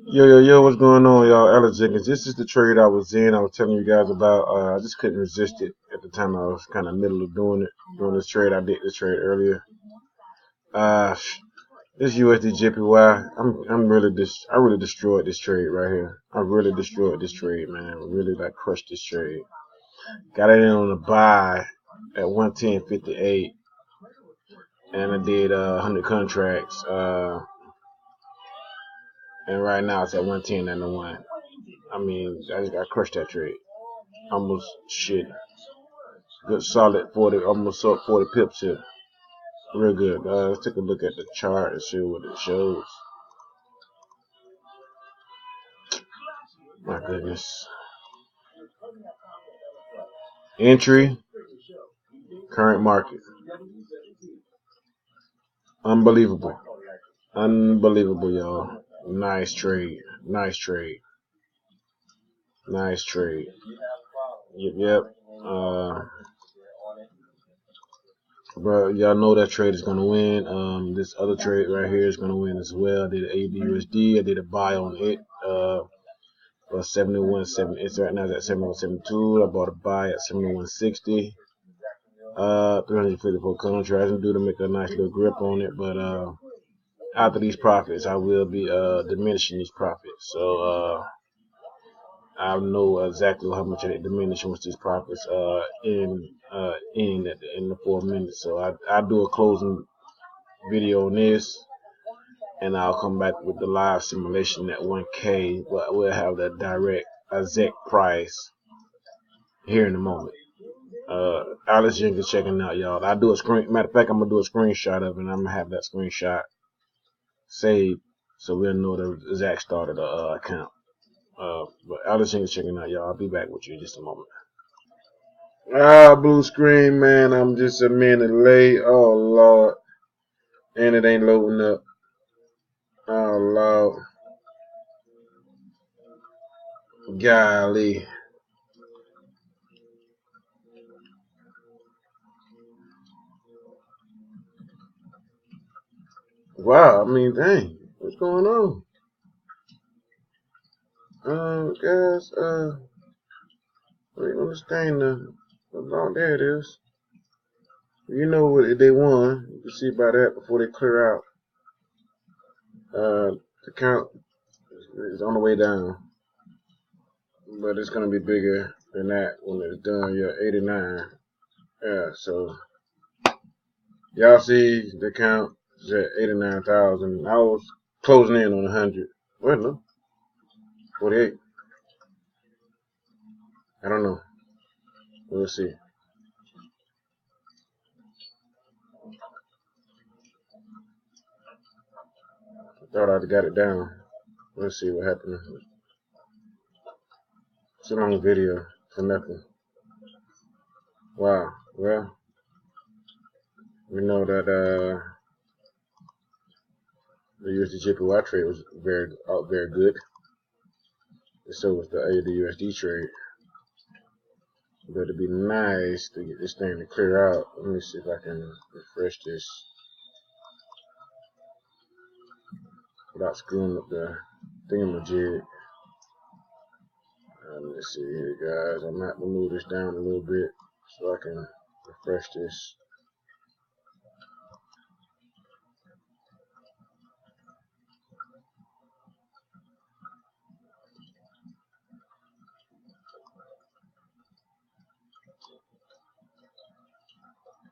Yo, what's going on, y'all? Alex Jenkins. This is the trade I was in. I was telling you guys about. I just couldn't resist it at the time. I was kind of middle of doing this trade. I did this trade earlier. Uh, this USD JPY. I really destroyed this trade right here. I really destroyed this trade, man. Really like crushed this trade. Got it in on a buy at 110.58, and I did 100 contracts. And right now it's at 110 and the one. I mean, I crushed that trade. Almost shit. Good solid 40, almost up 40 pips here. Real good. Let's take a look at the chart and see what it shows. My goodness. Entry, current market. Unbelievable. Unbelievable, y'all. Nice trade. Nice trade. Nice trade. Yep. But y'all know that trade is gonna win. This other trade right here is gonna win as well. I did an AUDUSD. I did a buy on it. 71.7. It's right now it's at 71.72. I bought a buy at 71.60. 354 contracts. I'm due to make a nice little grip on it, but after these profits, I will be diminishing these profits. So I know exactly how much I diminish once these profits in at the end of 4 minutes. So I'll do a closing video on this, and I'll come back with the live simulation at 1K. But we'll have the direct exact price here in a moment. Alex Jenkins checking out, y'all. I do a screen. Matter of fact, I'm gonna do a screenshot of it, and I'm gonna have that screenshot saved so we'll know the exact start of the account. But Alex Jenkins checking out, y'all. I'll be back with you in just a moment. Blue screen, man. I'm just a minute late. Oh Lord, and it ain't loading up. Oh Lord, golly. Wow, I mean, dang, what's going on? Guys, wait on this thing. Oh, there it is. You know what they won. You can see by that before they clear out. The count is on the way down, but it's gonna be bigger than that when it's done. Yeah, 89. Yeah, so y'all see the count is at 89,000. I was closing in on 100. Well, no, 48. I don't know. We'll see. I thought I'd got it down. Let's see what happened. It's a long video for nothing. Wow. Well, we know that the USD JPY trade was very good. And so was the AUD trade. But it'd be nice to get this thing to clear out. Let me see if I can refresh this without screwing up the thingamajig. Let me see here, guys. I might move this down a little bit so I can refresh this.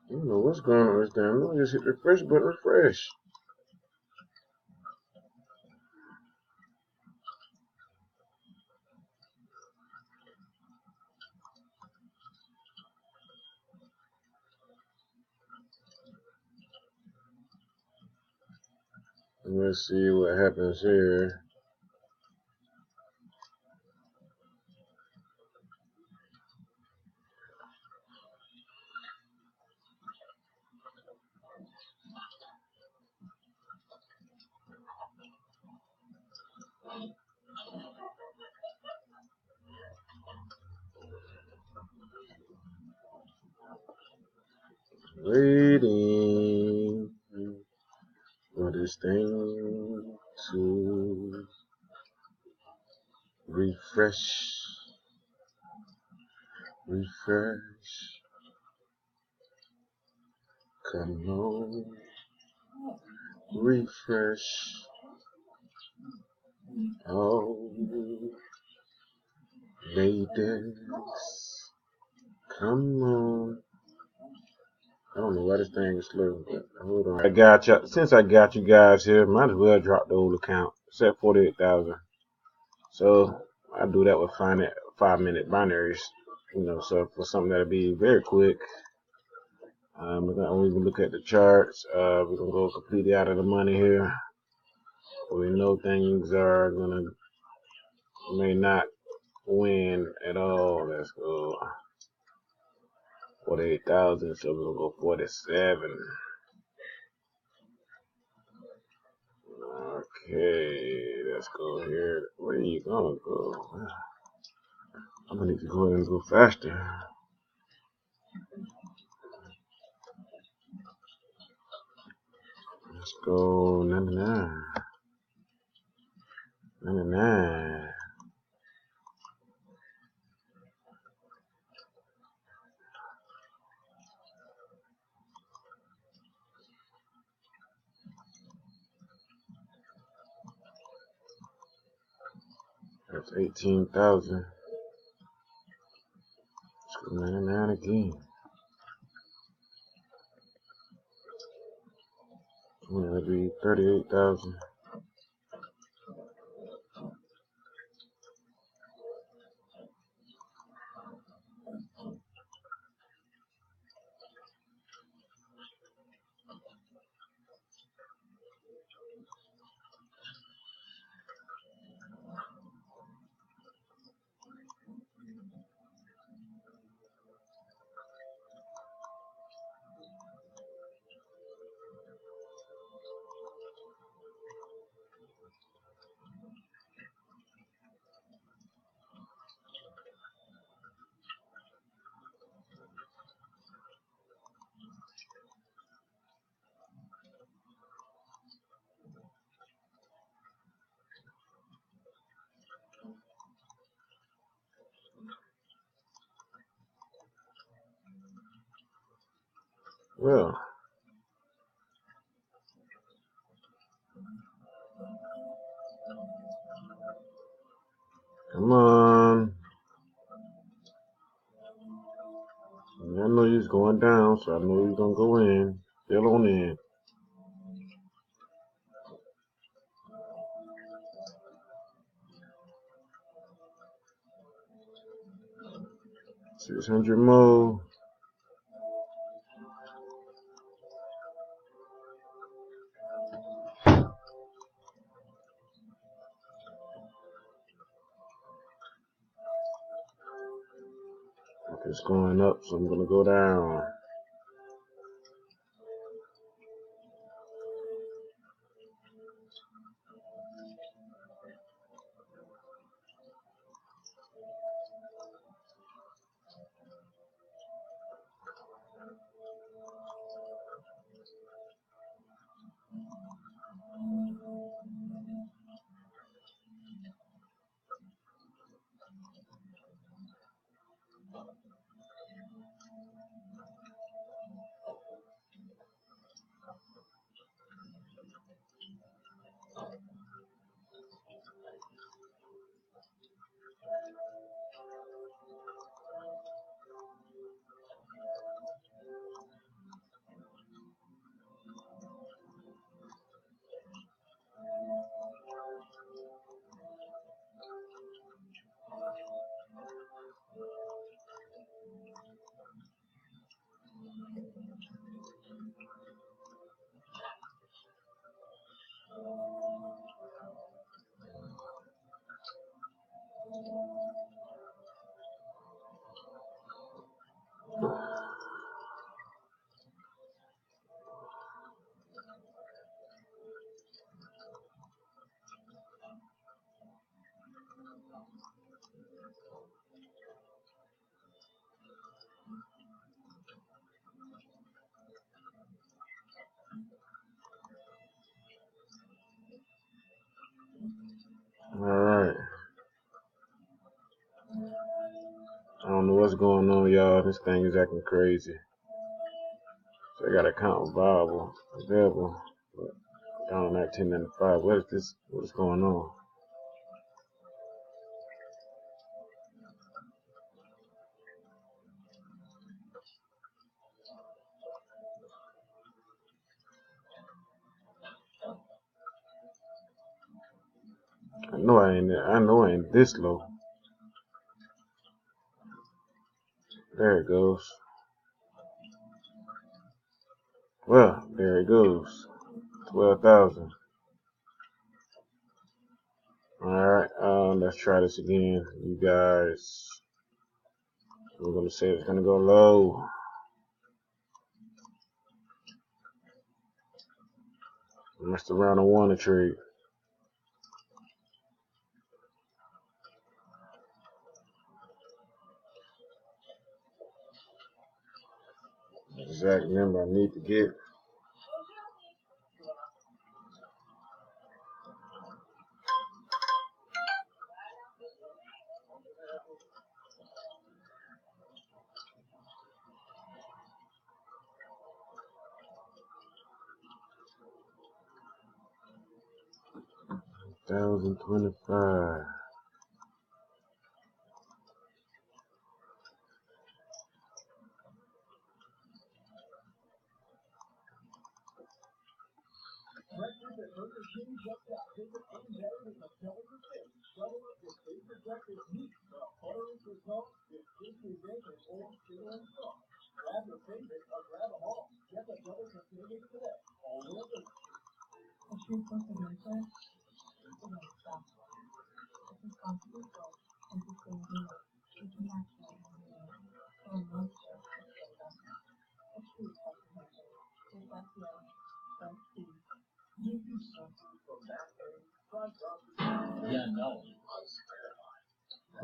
I don't know what's going on with this damn. Let me just hit the refresh button, refresh. Let's see what happens here. Waiting for this thing to Refresh. Come on. Refresh. Oh, nadex. Come on. I don't know why this thing is slow, but hold on. I got you. Since I got you guys here, might as well drop the old account. Set 48,000. So I do that with 5-minute binaries. So for something that'll be very quick. We're gonna even look at the charts. We're gonna go completely out of the money here. We know things are may not win at all. Let's go 48,000. So we're gonna go 47. Okay, let's go here. Where are you gonna go? I'm gonna need to go ahead and go faster. Let's go 99. 99. That's 18,000. Let's go 99 again. That'll be 38,000. Well, come on. I know he's going down, so I know he's gonna go in. Still on in. $600 more. It's going up, so I'm gonna go down. what's going on, y'all. This thing is acting crazy. So I got account available. But down on 1995. What is this? What's going on? I know I ain't this low. There it goes. Well, there it goes. 12,000. Alright, let's try this again. You guys, we're gonna say it's gonna go low. I messed around and won a trade. Exact number I need to get. $1,025.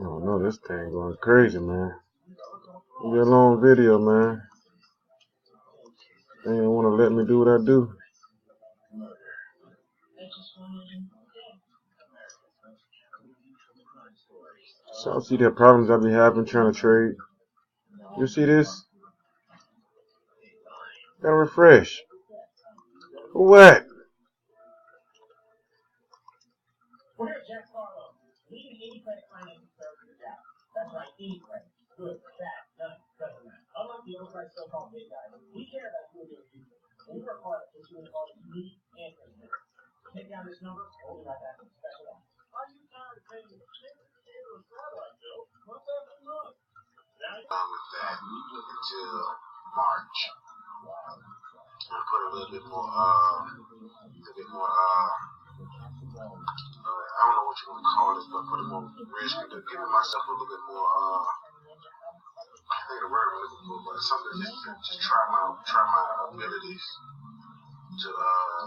Oh no, this thing going crazy, man. It's a long video, man. They don't want to let me do what I do. So I see the problems I be having trying to trade. You see this? Gotta refresh. What? Until March. I put a little bit more, I don't know what you want to call it, but put a more risk into giving myself a little bit more, I think the word I'm looking for, but something just try my abilities to,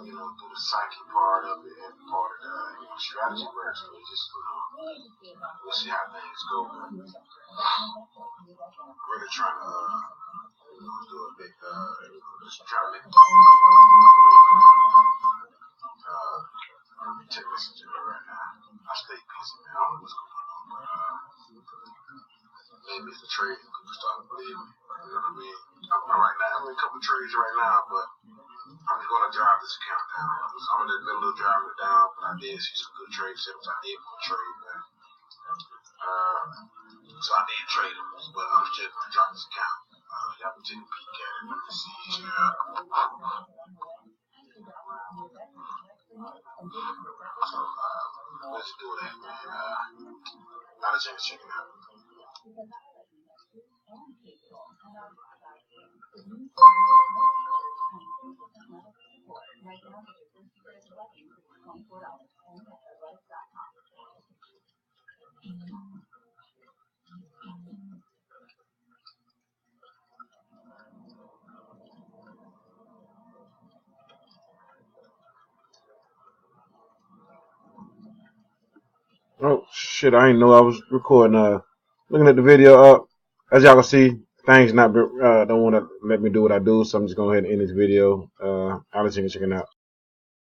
do the psyche part of it and part of the, strategy work. So just, we'll see how things go. But really trying to, do a big, just try to make take message to me right now. I stay busy, man. I don't know what's going on, but maybe it's the trade. People start to believe me. You know what I mean? I'm in a couple trades right now, but I'm going to drive this account down. I'm in the middle of driving it down, but I did see some good trade setups. I did want to trade, man. So I did trade them, but I'm just going to drop this account. Y'all can take a peek at it. Let me see here. So, let's do that, man. I'll just check it out. Oh shit! I didn't know I was recording. Looking at the video up, as y'all can see, things not don't want to let me do what I do, so I'm just going ahead and end this video. I'll let you check it out.